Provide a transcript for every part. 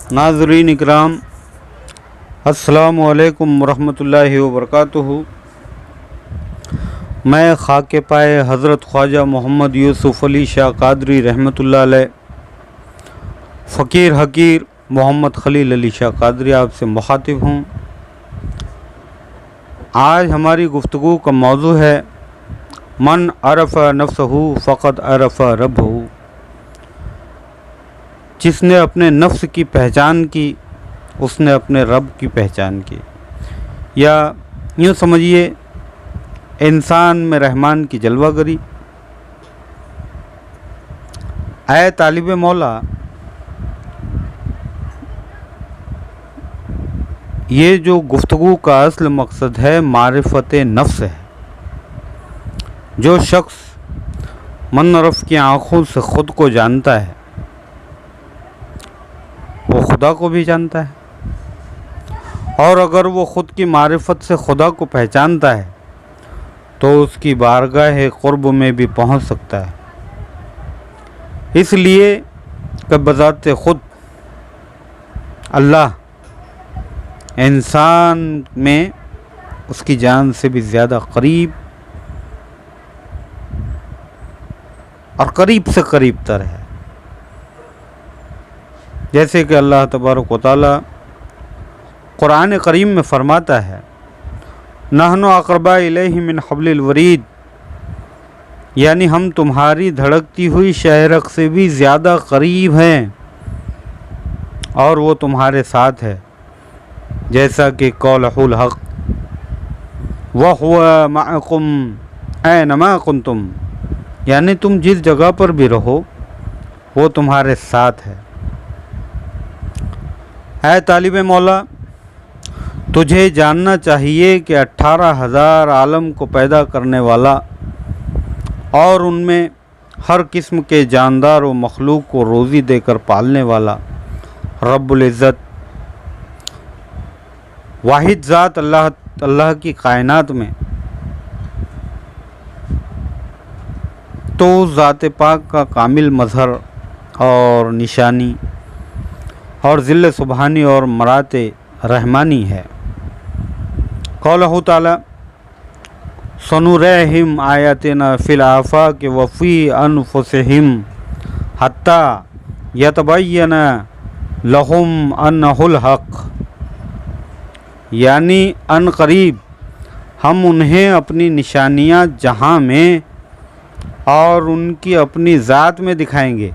ناظرین اکرام، السلام علیکم ورحمۃ اللہ وبرکاتہ۔ میں خاک پائے حضرت خواجہ محمد یوسف علی شاہ قادری رحمۃ اللہ علیہ، فقیر حقیر محمد خلیل علی شاہ قادری آپ سے مخاطب ہوں۔ آج ہماری گفتگو کا موضوع ہے من عرف نفسہ فقد عرف ربہ۔ جس نے اپنے نفس کی پہچان کی اس نے اپنے رب کی پہچان کی، یا یوں سمجھیے انسان میں رحمان کی جلوہ گری۔ اے طالب مولا، یہ جو گفتگو کا اصل مقصد ہے معرفت نفس ہے۔ جو شخص من عرف کی آنکھوں سے خود کو جانتا ہے وہ خدا کو بھی جانتا ہے، اور اگر وہ خود کی معرفت سے خدا کو پہچانتا ہے تو اس کی بارگاہ قرب میں بھی پہنچ سکتا ہے۔ اس لیے کہ بذات خود اللہ انسان میں اس کی جان سے بھی زیادہ قریب اور قریب سے قریب تر ہے۔ جیسے کہ اللہ تبارک و تعالی قرآن کریم میں فرماتا ہے نحن اقرب الیہ من حبل الورید، یعنی ہم تمہاری دھڑکتی ہوئی شہرک سے بھی زیادہ قریب ہیں اور وہ تمہارے ساتھ ہے، جیسا کہ قولہ الحق وَهُوَ مَعَكُمْ أَيْنَمَا كُنْتُمْ، یعنی تم جس جگہ پر بھی رہو وہ تمہارے ساتھ ہے۔ اے طالب مولا، تجھے جاننا چاہیے کہ 18,000 عالم کو پیدا کرنے والا اور ان میں ہر قسم کے جاندار و مخلوق کو روزی دے کر پالنے والا رب العزت واحد ذات اللہ کی کائنات میں تو ذات پاک کا کامل مظہر اور نشانی اور ذل سبحانی اور مرات رحمانی ہے۔ قولہ تعالی سنریہم آیاتنا فی الآفاق وفی انفسہم حتی یتبین لہم انہ الحق، یعنی ان قریب ہم انہیں اپنی نشانیاں جہاں میں اور ان کی اپنی ذات میں دکھائیں گے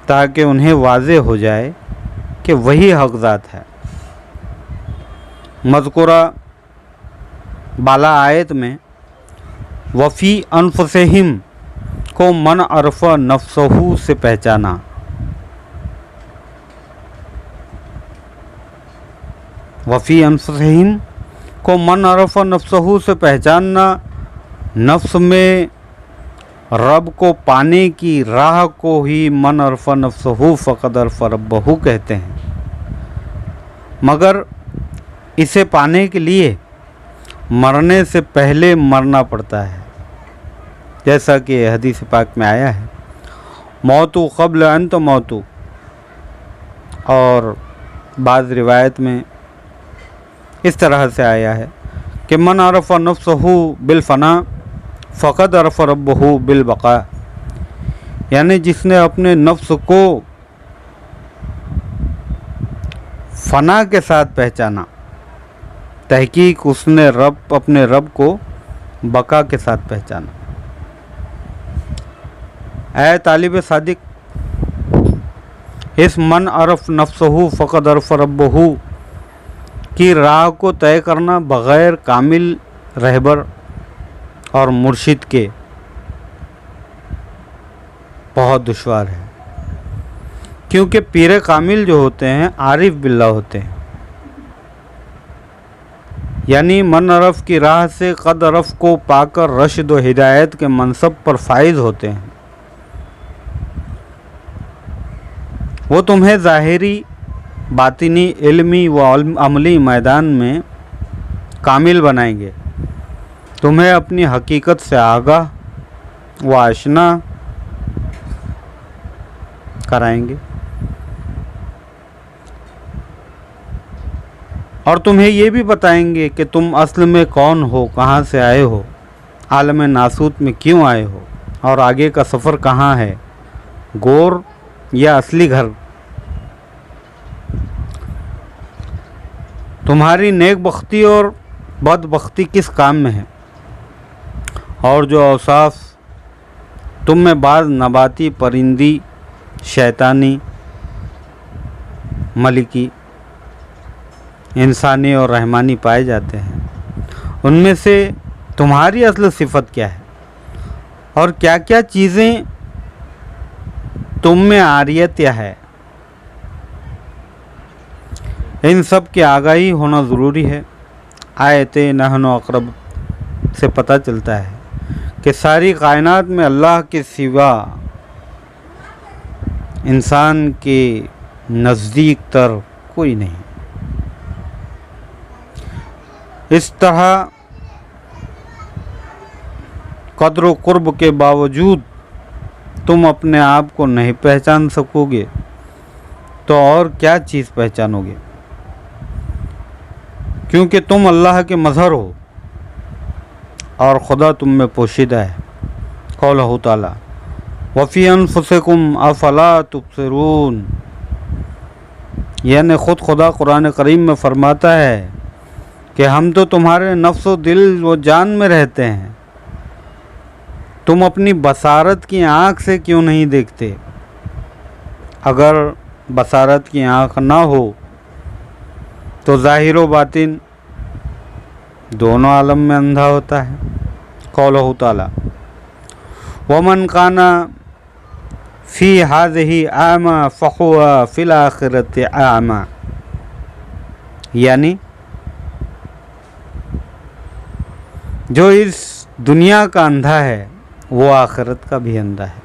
تاکہ انہیں واضح ہو جائے کہ وہی حق ذات ہے۔ مذکورہ بالا آیت میں وفی انفسہم کو من عرف نفسہ سے پہچانا، وفی انفسہم کو من عرف نفسہ سے پہچاننا نفس میں رب کو پانے کی راہ کو ہی من عرف نفسہ فقد عرف ربہ کہتے ہیں، مگر اسے پانے کے لیے مرنے سے پہلے مرنا پڑتا ہے، جیسا کہ حدیث پاک میں آیا ہے موتو قبل ان تموتو، اور بعض روایت میں اس طرح سے آیا ہے کہ من عرف نفسہ بالفنا فقد عرف ربہ بالبقاء، یعنی جس نے اپنے نفس کو فنا کے ساتھ پہچانا تحقیق اس نے اپنے رب کو بقا کے ساتھ پہچانا۔ اے طالب صادق، اس من عرف نفسہ فقد عرف ربہ کی راہ کو طے کرنا بغیر کامل رہبر اور مرشد کے بہت دشوار ہے، کیونکہ پیر کامل جو ہوتے ہیں عارف باللہ ہوتے ہیں، یعنی من عرف کی راہ سے قد عرف کو پا کر رشد و ہدایت کے منصب پر فائز ہوتے ہیں۔ وہ تمہیں ظاہری، باطنی، علمی و عملی میدان میں کامل بنائیں گے، تمہیں اپنی حقیقت سے آگاہ و آشنا کرائیں گے، اور تمہیں یہ بھی بتائیں گے کہ تم اصل میں کون ہو، کہاں سے آئے ہو، عالم ناسوت میں کیوں آئے ہو، اور آگے کا سفر کہاں ہے، گور یا اصلی گھر۔ تمہاری نیک بختی اور بد بختی کس کام میں ہے، اور جو اوصاف تم میں بعض نباتی، پرندی، شیطانی، ملکی، انسانی اور رحمانی پائے جاتے ہیں، ان میں سے تمہاری اصل صفت کیا ہے، اور کیا کیا چیزیں تم میں عاریت ہے۔ ان سب کی آگاہی ہونا ضروری ہے۔ آیت نحن اقرب سے پتہ چلتا ہے کہ ساری کائنات میں اللہ کے سوا انسان کے نزدیک تر کوئی نہیں۔ اس طرح قدر و قرب کے باوجود تم اپنے آپ کو نہیں پہچان سکو گے تو اور کیا چیز پہچانو گے، کیونکہ تم اللہ کے مظہر ہو اور خدا تم میں پوشیدہ ہے۔ قولہ تعالیٰ وفی انفسکم افلا تبصرون، یعنی خود خدا قرآن کریم میں فرماتا ہے کہ ہم تو تمہارے نفس و دل و جان میں رہتے ہیں، تم اپنی بصارت کی آنکھ سے کیوں نہیں دیکھتے؟ اگر بصارت کی آنکھ نہ ہو تو ظاہر و باطن دونوں عالم میں اندھا ہوتا ہے۔ قولہ تعالیٰ ومن کان فی ہذہ اعمی فہو فی الآخرۃ اعمی، یعنی جو اس دنیا کا اندھا ہے وہ آخرت کا بھی اندھا ہے۔